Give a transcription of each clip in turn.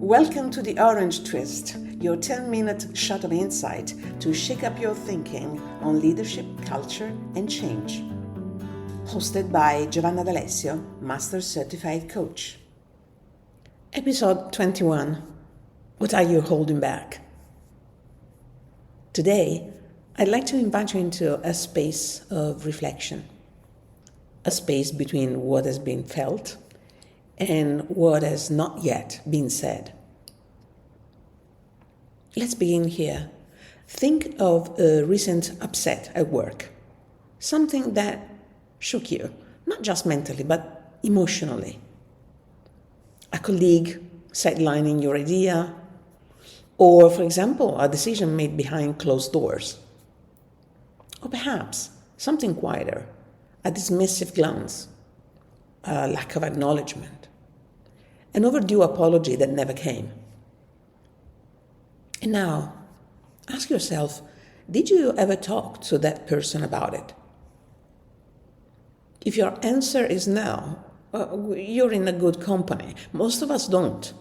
Welcome to the Orange Twist, your 10-minute shot of insight to shake up your thinking on leadership, culture, and change. Hosted by Giovanna D'Alessio, Master Certified Coach. Episode 21. What are you holding back? Today, I'd like to invite you into a space of reflection. A space between what has been felt and what has not yet been said. Let's begin here. Think of a recent upset at work. Something that shook you, not just mentally, but emotionally. A colleague sidelining your idea, or, for example, a decision made behind closed doors. Or perhaps something quieter, a dismissive glance, a lack of acknowledgement, an overdue apology that never came. And now, ask yourself, did you ever talk to that person about it? If your answer is no, you're in a good company. Most of us don't.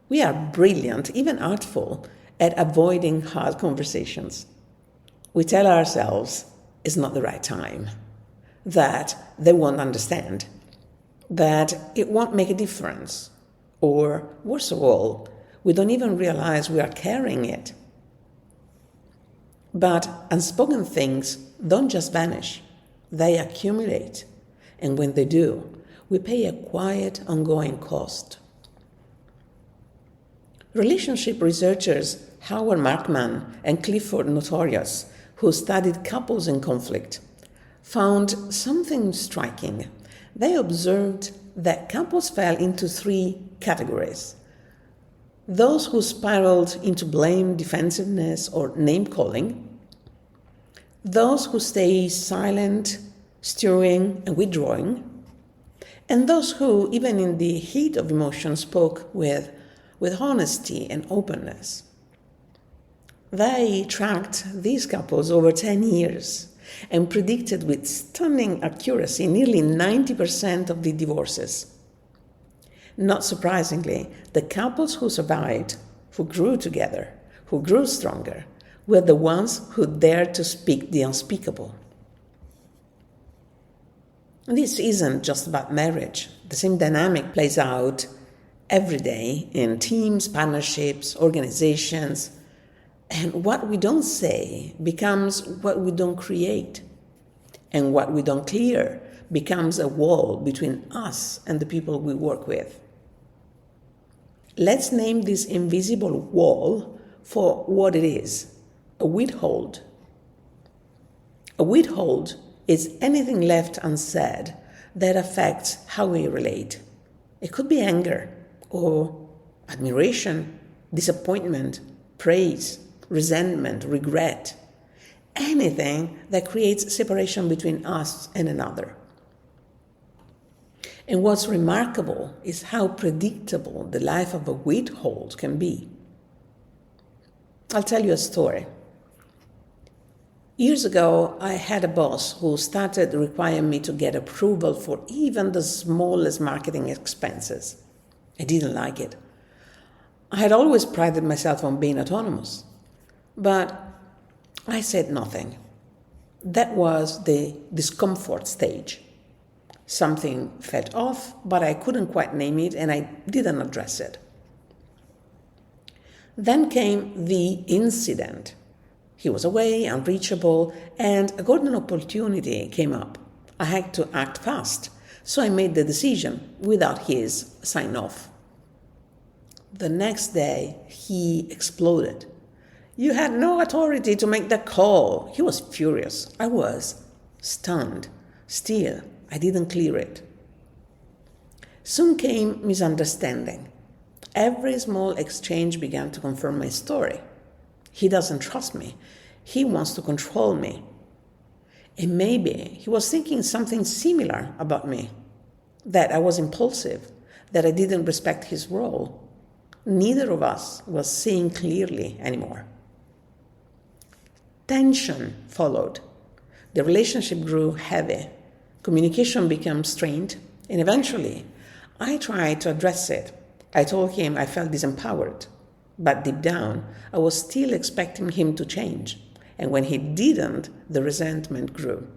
We are brilliant, even artful, at avoiding hard conversations. We tell ourselves it's not the right time, that they won't understand, that it won't make a difference, or worse of all, we don't even realize we are carrying it. But unspoken things don't just vanish, they accumulate, and when they do, we pay a quiet, ongoing cost. Relationship researchers Howard Markman and Clifford Notorious, who studied couples in conflict, found something striking. They observed that couples fell into three categories. Those who spiraled into blame, defensiveness, or name-calling. Those who stay silent, stewing, and withdrawing. And those who, even in the heat of emotion, spoke with honesty and openness. They tracked these couples over 10 years and predicted with stunning accuracy nearly 90% of the divorces. Not surprisingly, the couples who survived, who grew together, who grew stronger, were the ones who dared to speak the unspeakable. This isn't just about marriage. The same dynamic plays out every day in teams, partnerships, organizations. And what we don't say becomes what we don't create. And what we don't clear becomes a wall between us and the people we work with. Let's name this invisible wall for what it is, a withhold. A withhold is anything left unsaid that affects how we relate. It could be anger or admiration, disappointment, praise, resentment, regret, anything that creates separation between us and another. And what's remarkable is how predictable the life of a withhold can be. I'll tell you a story. Years ago, I had a boss who started requiring me to get approval for even the smallest marketing expenses. I didn't like it. I had always prided myself on being autonomous, but I said nothing. That was the discomfort stage. Something felt off, but I couldn't quite name it, and I didn't address it. Then came the incident. He was away, unreachable, and a golden opportunity came up. I had to act fast, so I made the decision without his sign-off. The next day, he exploded. "You had no authority to make that call." He was furious. I was stunned. Still, I didn't clear it. Soon came misunderstanding. Every small exchange began to confirm my story. He doesn't trust me. He wants to control me. And maybe he was thinking something similar about me, that I was impulsive, that I didn't respect his role. Neither of us was seeing clearly anymore. Tension followed. The relationship grew heavy. Communication became strained, and eventually I tried to address it, I told him I felt disempowered, but deep down, I was still expecting him to change. And when he didn't, the resentment grew.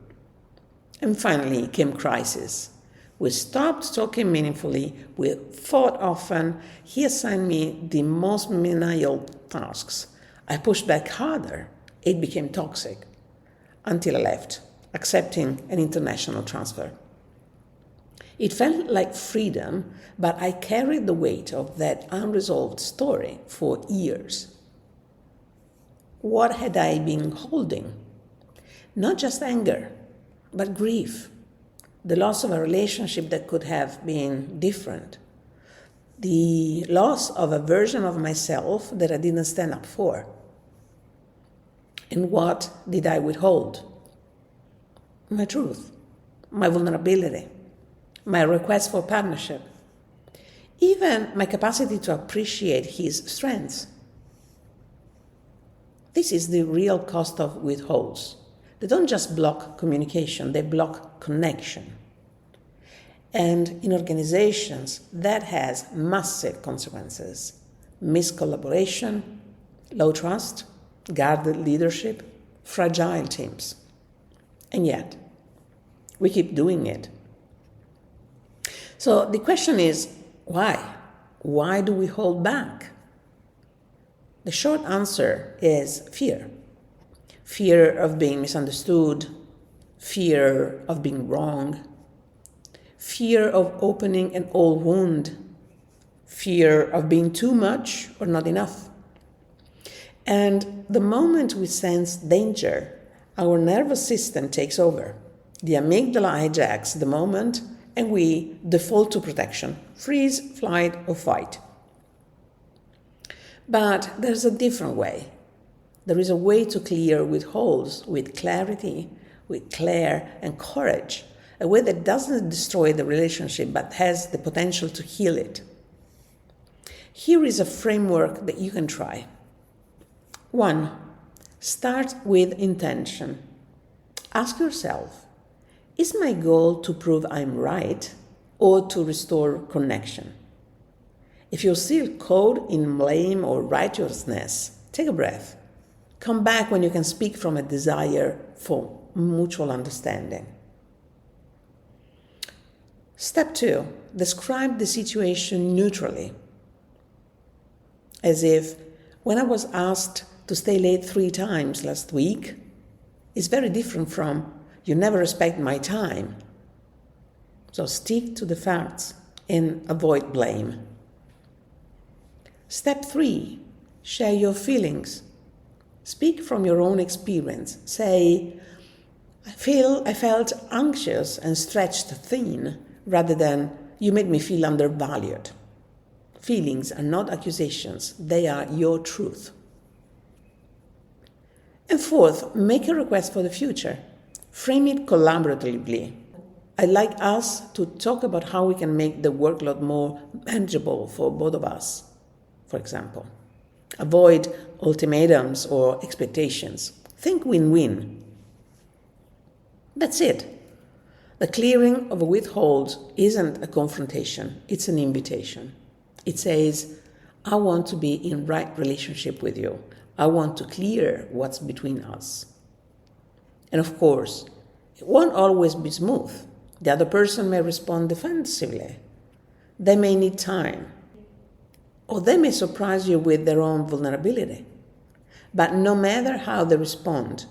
And finally came crisis. We stopped talking meaningfully. We fought often. He assigned me the most menial tasks. I pushed back harder. It became toxic until I left, accepting an international transfer. It felt like freedom, but I carried the weight of that unresolved story for years. What had I been holding? Not just anger, but grief. The loss of a relationship that could have been different. The loss of a version of myself that I didn't stand up for. And what did I withhold? My truth, my vulnerability, my request for partnership, even my capacity to appreciate his strengths. This is the real cost of withholds. They don't just block communication, they block connection. And in organizations, that has massive consequences. Miscollaboration, low trust, guarded leadership, fragile teams. And yet, we keep doing it. So the question is, why? Why do we hold back? The short answer is fear. Fear of being misunderstood, fear of being wrong, fear of opening an old wound, fear of being too much or not enough. And the moment we sense danger, our nervous system takes over. The amygdala hijacks the moment and we default to protection, freeze, flight, or fight. But there's a different way. There is a way to clear withholds with clarity, with care and courage, a way that doesn't destroy the relationship but has the potential to heal it. Here is a framework that you can try. 1. Start with intention. Ask yourself, is my goal to prove I'm right or to restore connection? If you're still caught in blame or righteousness, take a breath. Come back when you can speak from a desire for mutual understanding. Step 2, describe the situation neutrally. As if, when I was asked to stay late 3 times last week, is very different from, you never respect my time. So stick to the facts and avoid blame. Step 3, share your feelings. Speak from your own experience. Say, I felt anxious and stretched thin, rather than, you made me feel undervalued. Feelings are not accusations, they are your truth. And 4th, make a request for the future. Frame it collaboratively. I'd like us to talk about how we can make the workload more manageable for both of us, for example. Avoid ultimatums or expectations. Think win-win. That's it. The clearing of a withhold isn't a confrontation, it's an invitation. It says, I want to be in right relationship with you. I want to clear what's between us. And of course, it won't always be smooth. The other person may respond defensively. They may need time. Or they may surprise you with their own vulnerability. But no matter how they respond,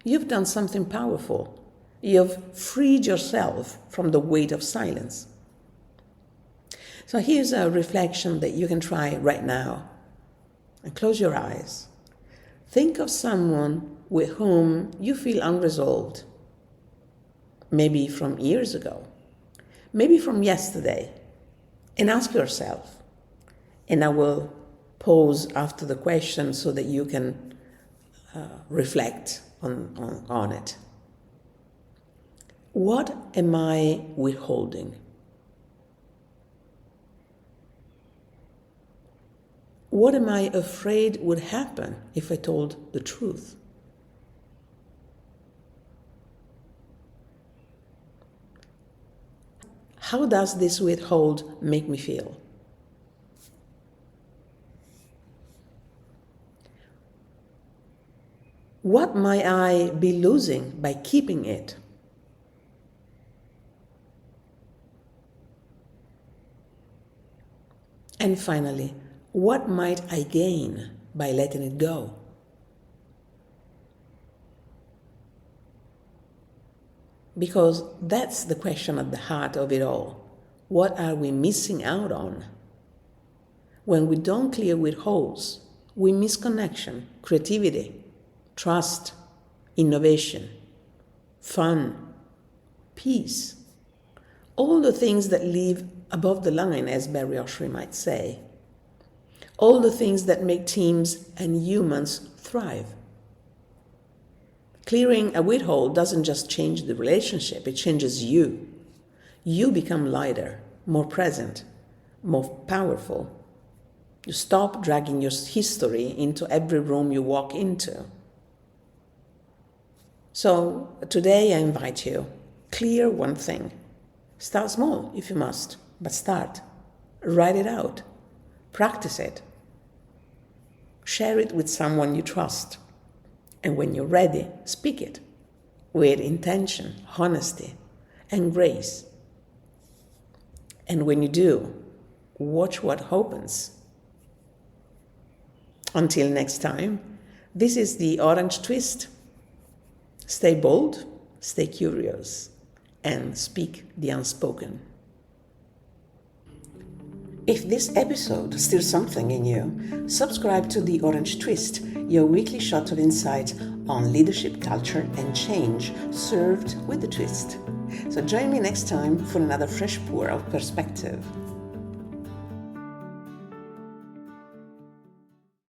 you've done something powerful. You've freed yourself from the weight of silence. So here's a reflection that you can try right now. And close your eyes. Think of someone with whom you feel unresolved. Maybe from years ago. Maybe from yesterday. And ask yourself. And I will pause after the question so that you can reflect on it. What am I withholding? What am I afraid would happen if I told the truth? How does this withhold make me feel? What might I be losing by keeping it? And finally, what might I gain by letting it go? Because that's the question at the heart of it all. What are we missing out on? When we don't clear withholds, we miss connection, creativity, trust, innovation, fun, peace. All the things that live above the line, as Barry Oshry might say. All the things that make teams and humans thrive. Clearing a withhold doesn't just change the relationship, it changes you. You become lighter, more present, more powerful. You stop dragging your history into every room you walk into. So today I invite you, clear one thing. Start small if you must, but start. Write it out. Practice it. Share it with someone you trust. And when you're ready, speak it with intention, honesty, and grace. And when you do, watch what happens. Until next time, this is the Orange Twist. Stay bold, stay curious, and speak the unspoken. If this episode stirs something in you, subscribe to The Orange Twist, your weekly shot of insight on leadership, culture, and change, served with a twist. So join me next time for another fresh pour of perspective.